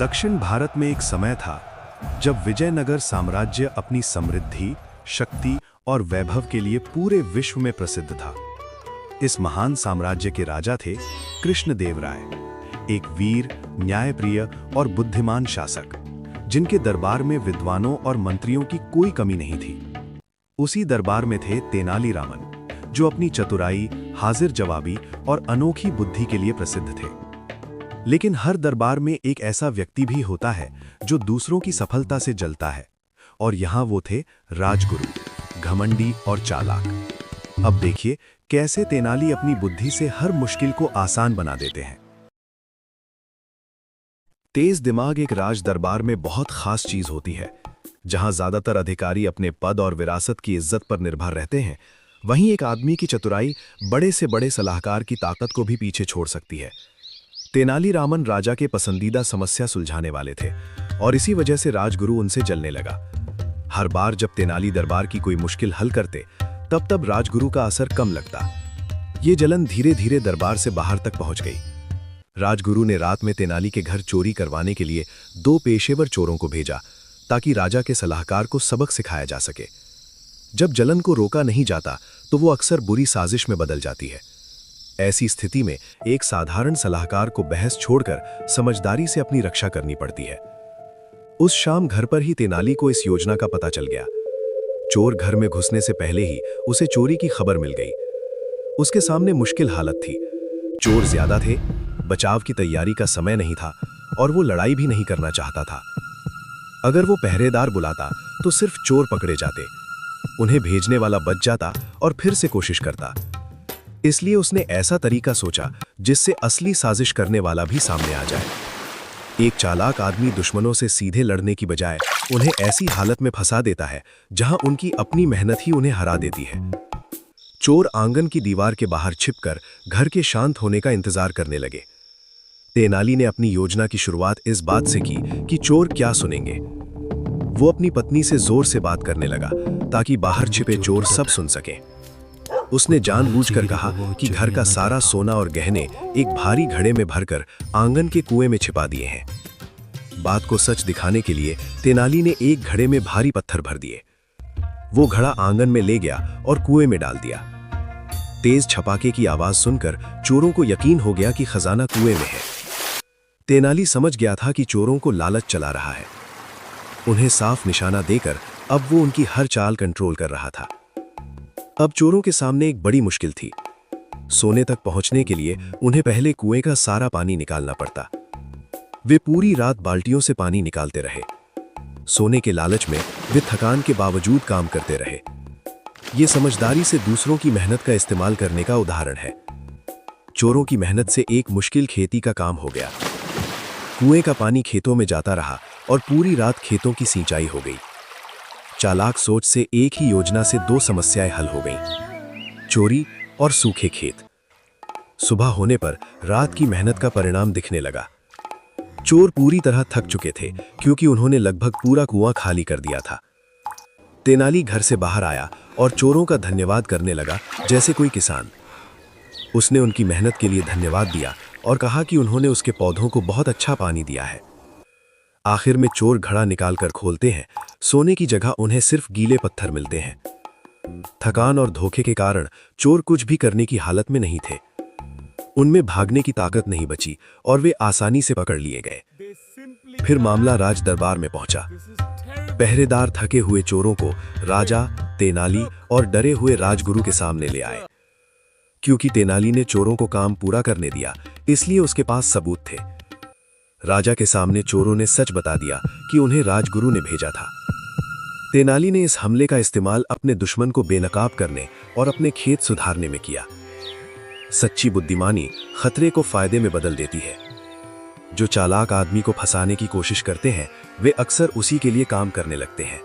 दक्षिण भारत में एक समय था जब विजयनगर साम्राज्य अपनी समृद्धि, शक्ति और वैभव के लिए पूरे विश्व में प्रसिद्ध था। इस महान साम्राज्य के राजा थे कृष्णदेवराय, एक वीर, न्यायप्रिय और बुद्धिमान शासक, जिनके दरबार में विद्वानों और मंत्रियों की कोई कमी नहीं थी। उसी दरबार में थे तेनाली रामन, जो अपनी चतुराई, हाजिर जवाबी और अनोखी बुद्धि के लिए प्रसिद्ध थे। लेकिन हर दरबार में एक ऐसा व्यक्ति भी होता है जो दूसरों की सफलता से जलता है, और यहाँ वो थे राजगुरु, घमंडी और चालाक। अब देखिए कैसे तेनाली अपनी बुद्धि से हर मुश्किल को आसान बना देते हैं। तेज दिमाग एक राज दरबार में बहुत खास चीज होती है। जहां ज्यादातर अधिकारी अपने पद और विरासत की इज्जत पर निर्भर रहते हैं, वहीं एक आदमी की चतुराई बड़े से बड़े सलाहकार की ताकत को भी पीछे छोड़ सकती है। तेनाली रामन राजा के पसंदीदा समस्या सुलझाने वाले थे, और इसी वजह से राजगुरु उनसे जलने लगा। हर बार जब तेनाली दरबार की कोई मुश्किल हल करते, तब राजगुरु का असर कम लगता। ये जलन धीरे धीरे दरबार से बाहर तक पहुंच गई। राजगुरु ने रात में तेनाली के घर चोरी करवाने के लिए 2 पेशेवर चोरों को भेजा, ताकि राजा के सलाहकार को सबक सिखाया जा सके। जब जलन को रोका नहीं जाता, तो वो अक्सर बुरी साजिश में बदल जाती है। ऐसी स्थिति में एक साधारण सलाहकार को बहस छोड़कर समझदारी से अपनी रक्षा करनी पड़ती है। उस शाम घर पर ही तेनाली को इस योजना का पता चल गया। चोर घर में घुसने से पहले ही उसे चोरी की खबर मिल गई। उसके सामने मुश्किल हालत थी। चोर ज्यादा थे, बचाव की तैयारी का समय नहीं था, और वो लड़ाई भी नहीं करना चाहता था। अगर वो पहरेदार बुलाता तो सिर्फ चोर पकड़े जाते, उन्हें भेजने वाला बच जाता और फिर से कोशिश करता। इसलिए उसने ऐसा तरीका सोचा जिससे असली साजिश करने वाला भी सामने आ जाए। एक चालाक आदमी दुश्मनों से सीधे लड़ने की बजाय उन्हें ऐसी हालत में फंसा देता है जहां उनकी अपनी मेहनत ही उन्हें हरा देती है। चोर आंगन की दीवार के बाहर छिपकर घर के शांत होने का इंतजार करने लगे। तेनाली ने अपनी योजना की शुरुआत इस बात से की कि चोर क्या सुनेंगे। वो अपनी पत्नी से जोर से बात करने लगा, ताकि बाहर छिपे चोर सब सुन सकें। उसने जानबूझकर कहा कि घर का सारा सोना और गहने एक भारी घड़े में भरकर आंगन के कुएं में छिपा दिए हैं। बात को सच दिखाने के लिए तेनाली ने एक घड़े में भारी पत्थर भर दिए। वो घड़ा आंगन में ले गया और कुएं में डाल दिया। तेज छपाके की आवाज सुनकर चोरों को यकीन हो गया कि खजाना कुएं में है। तेनाली समझ गया था कि चोरों को लालच चला रहा है। उन्हें साफ निशाना देकर अब वो उनकी हर चाल कंट्रोल कर रहा था। अब चोरों के सामने एक बड़ी मुश्किल थी। सोने तक पहुंचने के लिए उन्हें पहले कुएं का सारा पानी निकालना पड़ता। वे पूरी रात बाल्टियों से पानी निकालते रहे। सोने के लालच में वे थकान के बावजूद काम करते रहे। ये समझदारी से दूसरों की मेहनत का इस्तेमाल करने का उदाहरण है। चोरों की मेहनत से एक मुश्किल खेती का काम हो गया। कुएं का पानी खेतों में जाता रहा और पूरी रात खेतों की सिंचाई हो गई। चालाक सोच से एक ही योजना से 2 समस्याएं हल हो गईं, चोरी और सूखे खेत। सुबह होने पर रात की मेहनत का परिणाम दिखने लगा। चोर पूरी तरह थक चुके थे, क्योंकि उन्होंने लगभग पूरा कुआं खाली कर दिया था। तेनाली घर से बाहर आया और चोरों का धन्यवाद करने लगा, जैसे कोई किसान। उसने उनकी मेहनत के लिए धन्यवाद दिया और कहा कि उन्होंने उसके पौधों को बहुत अच्छा पानी दिया है। आखिर में चोर घड़ा निकालकर खोलते हैं। सोने की जगह उन्हें सिर्फ गीले पत्थर मिलते हैं। थकान और धोखे के कारण चोर कुछ भी करने की हालत में नहीं थे। उनमें भागने की ताकत नहीं बची और वे आसानी से पकड़ लिए गए। फिर मामला राज दरबार में पहुंचा। पहरेदार थके हुए चोरों को राजा, तेनाली और डरे हुए राजगुरु के सामने ले आए। क्योंकि तेनाली ने चोरों को काम पूरा करने दिया, इसलिए उसके पास सबूत थे। राजा के सामने चोरों ने सच बता दिया कि उन्हें राजगुरु ने भेजा था। तेनाली ने इस हमले का इस्तेमाल अपने दुश्मन को बेनकाब करने और अपने खेत सुधारने में किया। सच्ची बुद्धिमानी खतरे को फायदे में बदल देती है। जो चालाक आदमी को फंसाने की कोशिश करते हैं, वे अक्सर उसी के लिए काम करने लगते हैं।